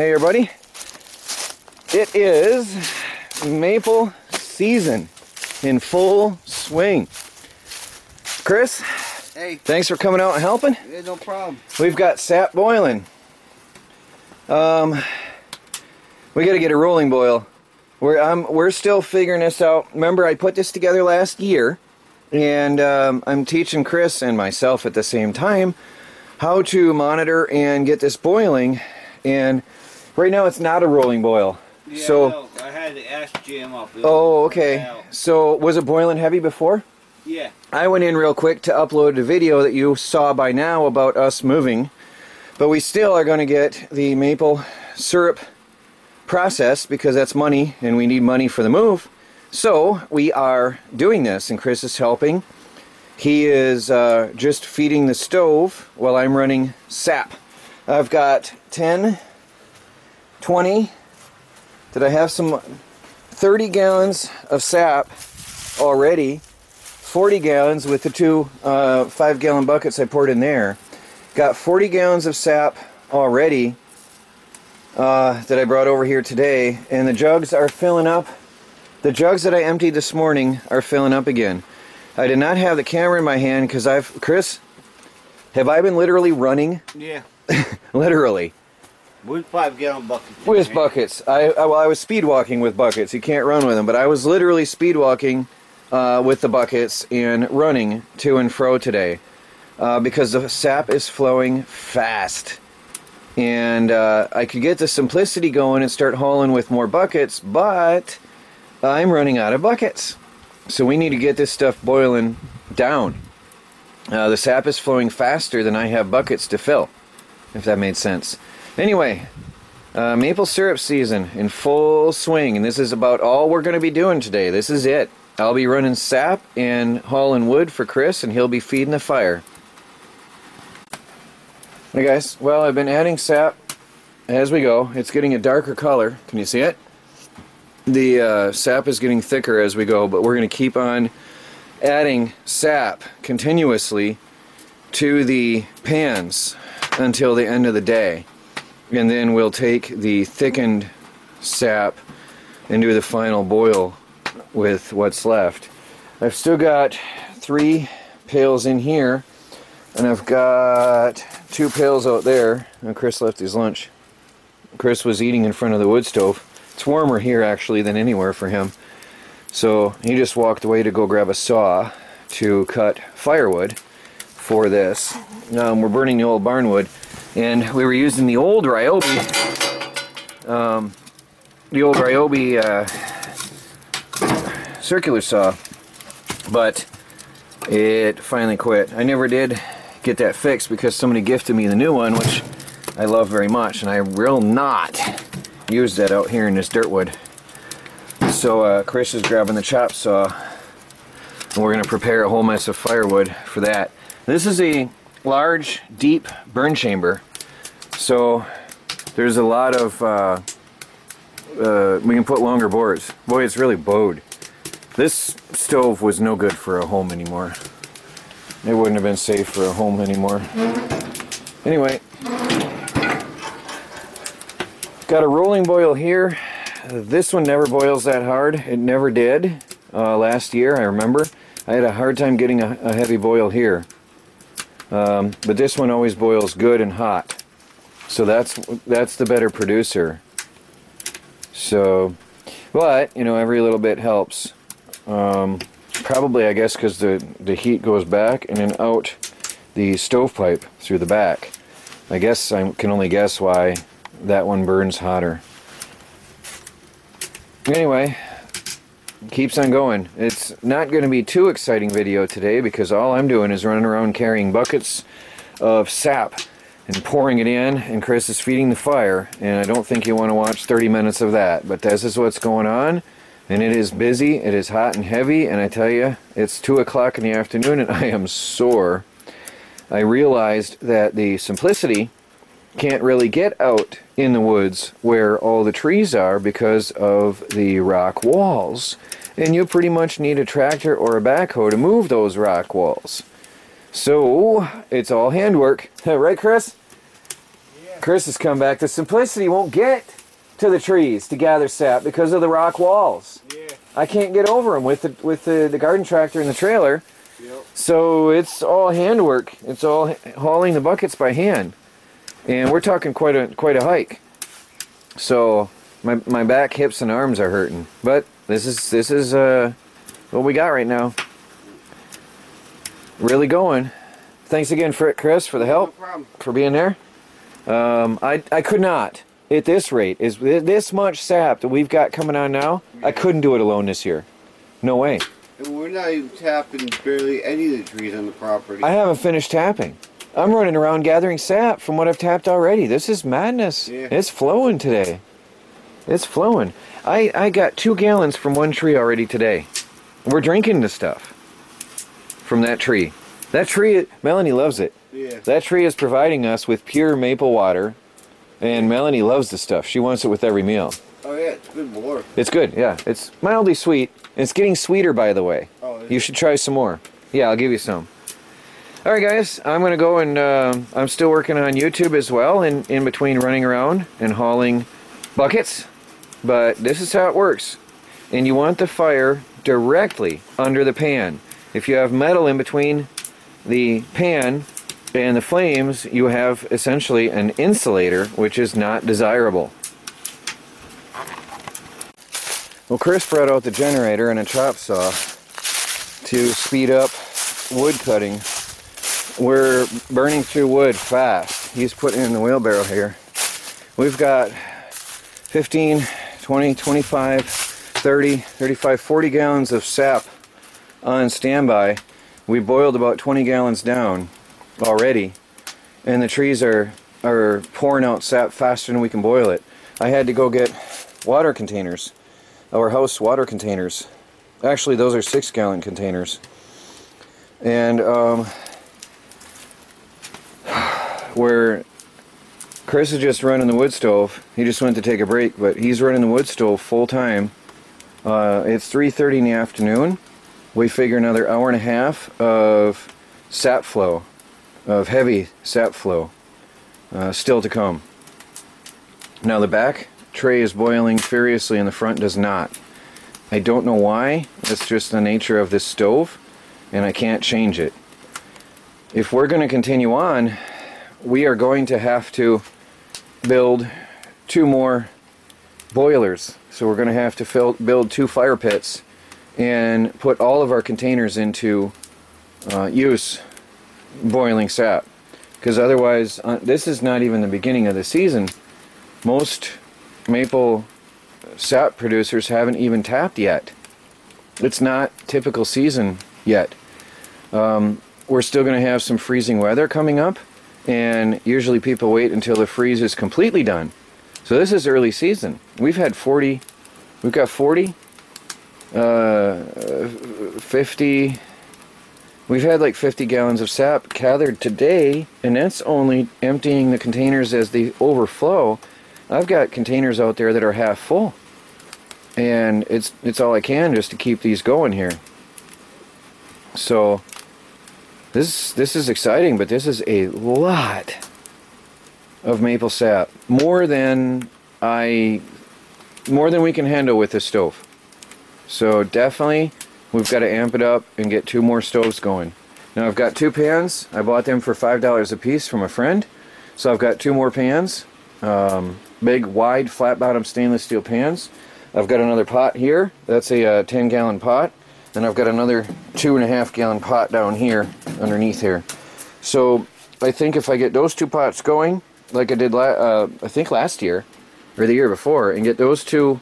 Hey everybody, it is maple season in full swing. Chris, hey, thanks for coming out and helping. Yeah, no problem. We've got sap boiling. We got to get a rolling boil. We're still figuring this out. Remember, I put this together last year, and I'm teaching Chris and myself at the same time how to monitor and get this boiling. And right now, it's not a rolling boil. Yeah, so no, I had the ash jam up. Oh, okay. So was it boiling heavy before? Yeah. I went in real quick to upload the video that you saw by now about us moving, but we still are going to get the maple syrup processed because that's money and we need money for the move. So we are doing this and Chris is helping. He is just feeding the stove while I'm running sap. I've got 10, 20, did I have some 30 gallons of sap already, 40 gallons with the two 5-gallon buckets I poured in there. Got 40 gallons of sap already that I brought over here today, and the jugs are filling up. The jugs that I emptied this morning are filling up again. I did not have the camera in my hand because Chris, have I been literally running? Yeah. Literally. With 5-gallon buckets. With buckets. Well, I was speed walking with buckets. You can't run with them, but I was literally speed walking with the buckets and running to and fro today because the sap is flowing fast. And I could get the simplicity going and start hauling with more buckets, but I'm running out of buckets. So we need to get this stuff boiling down. The sap is flowing faster than I have buckets to fill, if that made sense. Anyway, maple syrup season in full swing, and this is about all we're going to be doing today. This is it. I'll be running sap and hauling wood for Chris, and he'll be feeding the fire. Hey guys, well, I've been adding sap as we go. It's getting a darker color. Can you see it? The sap is getting thicker as we go, but we're going to keep on adding sap continuously to the pans until the end of the day. And then we'll take the thickened sap and do the final boil with what's left. I've still got 3 pails in here, and I've got 2 pails out there. And Chris left his lunch. Chris was eating in front of the wood stove. It's warmer here actually than anywhere for him. So he just walked away to go grab a saw to cut firewood for this. We're burning the old barnwood, and we were using the old Ryobi, circular saw, but it finally quit. I never did get that fixed because somebody gifted me the new one, which I love very much, and I will not use that out here in this dirtwood. So Chris is grabbing the chop saw, and we're going to prepare a whole mess of firewood for that. This is a large, deep burn chamber, so there's a lot of, we can put longer bores. Boy, it's really bowed. This stove was no good for a home anymore. It wouldn't have been safe for a home anymore. Anyway, got a rolling boil here. This one never boils that hard. It never did last year, I remember. I had a hard time getting a heavy boil here. But this one always boils good and hot. So that's the better producer. So, but, you know, every little bit helps. Probably, I guess, because the heat goes back and then out the stovepipe through the back. I guess I can only guess why that one burns hotter. Anyway, keeps on going. It's not going to be too exciting video today because all I'm doing is running around carrying buckets of sap and pouring it in, and Chris is feeding the fire, and I don't think you want to watch 30 minutes of that, but this is what's going on, and it is busy, it is hot and heavy, and I tell you, it's 2 o'clock in the afternoon and I am sore. I realized that the Simplicity can't really get out in the woods where all the trees are because of the rock walls, and you pretty much need a tractor or a backhoe to move those rock walls. So it's all handwork, right, Chris? Yeah. Chris has come back. The Simplicity won't get to the trees to gather sap because of the rock walls. Yeah. I can't get over them with the garden tractor and the trailer. Yep. So it's all handwork. It's all hauling the buckets by hand, and we're talking quite a hike. So my back, hips, and arms are hurting. But this is what we got right now. Really going. Thanks again, Chris, for the help, No problem. for being there. I could not, at this rate, is this much sap that we've got coming on now, I couldn't do it alone this year. No way. And we're not even tapping barely any of the trees on the property. I haven't finished tapping. I'm running around gathering sap from what I've tapped already. This is madness. Yeah. It's flowing today. It's flowing. I got 2 gallons from one tree already today. We're drinking the stuff from that tree. That tree, Melanie loves it. Yeah. That tree is providing us with pure maple water, and Melanie loves the stuff. She wants it with every meal. Oh yeah, it's good water. It's good, yeah. It's mildly sweet. It's getting sweeter, by the way. Oh, is You it? should try some more. Yeah, I'll give you some. All right, guys, I'm going to go and I'm still working on YouTube as well, in between running around and hauling buckets. But this is how it works. And you want the fire directly under the pan. If you have metal in between the pan and the flames, you have essentially an insulator, which is not desirable. Well, Chris brought out the generator and a chop saw to speed up wood cutting. We're burning through wood fast. He's putting it in the wheelbarrow here. We've got 15, 20, 25, 30, 35, 40 gallons of sap on standby. We boiled about 20 gallons down already, and the trees are pouring out sap faster than we can boil it. I had to go get water containers, our house water containers. Actually, those are 6-gallon containers. And where Chris is just running the wood stove. He just went to take a break, but he's running the wood stove full time. It's 3:30 in the afternoon. We figure another hour and a half of sap flow, of heavy sap flow, still to come. Now the back tray is boiling furiously and the front does not. I don't know why. It's just the nature of this stove, and I can't change it. If we're going to continue on, we are going to have to build 2 more boilers. So we're going to have to build 2 fire pits and put all of our containers into use boiling sap. Because otherwise, this is not even the beginning of the season. Most maple sap producers haven't even tapped yet. It's not typical season yet. We're still going to have some freezing weather coming up, and usually people wait until the freeze is completely done. So this is early season. We've got 40, 50, we've had like 50 gallons of sap gathered today, and that's only emptying the containers as they overflow. I've got containers out there that are half full, and it's all I can just to keep these going here. So this is exciting, but this is a lot of maple sap, more than we can handle with this stove. So definitely we've got to amp it up and get 2 more stoves going. Now I've got 2 pans. I bought them for $5 a piece from a friend. So I've got 2 more pans, big wide flat bottom stainless steel pans. I've got another pot here. That's a 10-gallon pot. And I've got another 2.5-gallon pot down here underneath here. So I think if I get those 2 pots going, like I did I think last year or the year before, and get those 2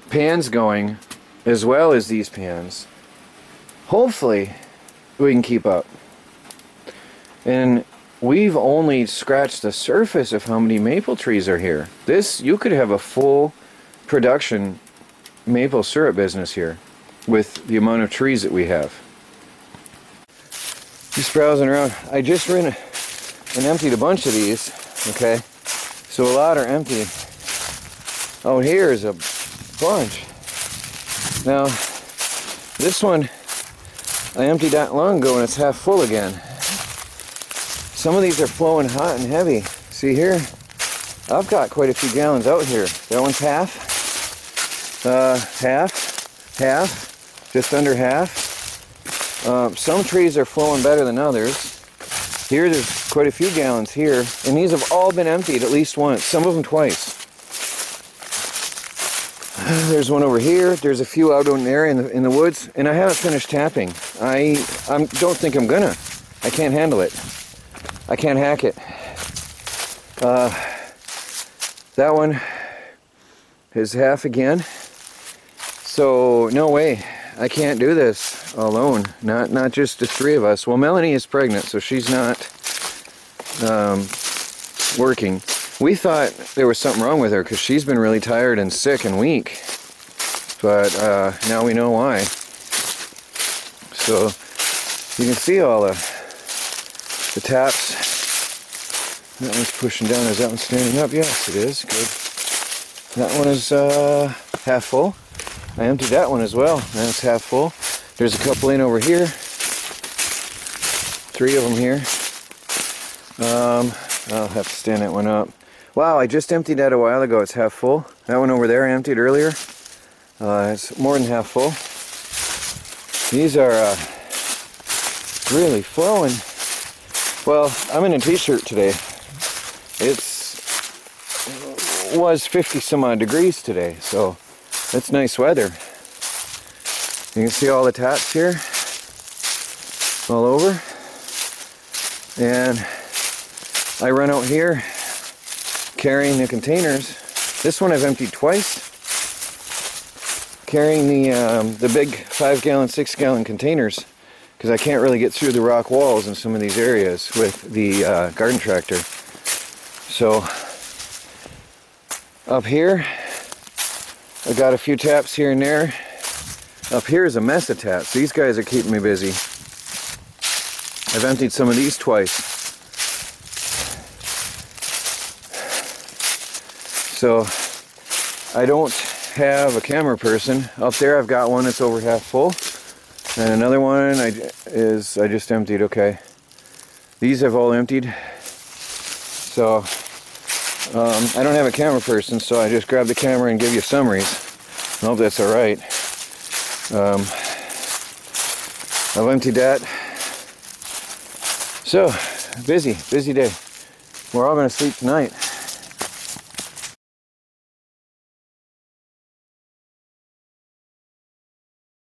pans going as well as these pans, hopefully we can keep up. And we've only scratched the surface of how many maple trees are here. You could have a full production maple syrup business here with the amount of trees that we have. Just browsing around. I just ran and emptied a bunch of these, okay? So a lot are empty. Oh, here is a bunch. Now, this one I emptied that long ago and it's half full again. Some of these are flowing hot and heavy. See here? I've got quite a few gallons out here. That one's half, half, just under half. Some trees are flowing better than others. Here, there's quite a few gallons here, and these have all been emptied at least once, some of them twice. There's one over here. There's a few out in there in the woods, and I haven't finished tapping. I don't think I'm gonna. I can't handle it. I can't hack it. That one is half again. So no way. I can't do this alone. Not just the three of us. Well, Melanie is pregnant, so she's not working. We thought there was something wrong with her because she's been really tired and sick and weak. But now we know why. So you can see all the taps. That one's pushing down. Is that one standing up? Yes, it is. Good. That one is half full. I emptied that one as well. That's half full. There's a couple in over here. 3 of them here. I'll have to stand that one up. Wow, I just emptied that a while ago. It's half full. That one over there I emptied earlier. It's more than half full. These are really flowing. Well, I'm in a t-shirt today. Was 50 some odd degrees today, so it's nice weather. You can see all the taps here all over, and I run out here carrying the containers. This one I've emptied twice, carrying the big 5-gallon, 6-gallon containers, because I can't really get through the rock walls in some of these areas with the garden tractor. So up here, I got a few taps here and there. Up here is a mess of taps. These guys are keeping me busy. I've emptied some of these twice. So I don't have a camera person. Up there I've got one that's over half full. And another one I just emptied. Okay. These have all emptied. So I don't have a camera person, so I just grab the camera and give you summaries. I hope that's alright. I've emptied that. So, busy day. We're all going to sleep tonight.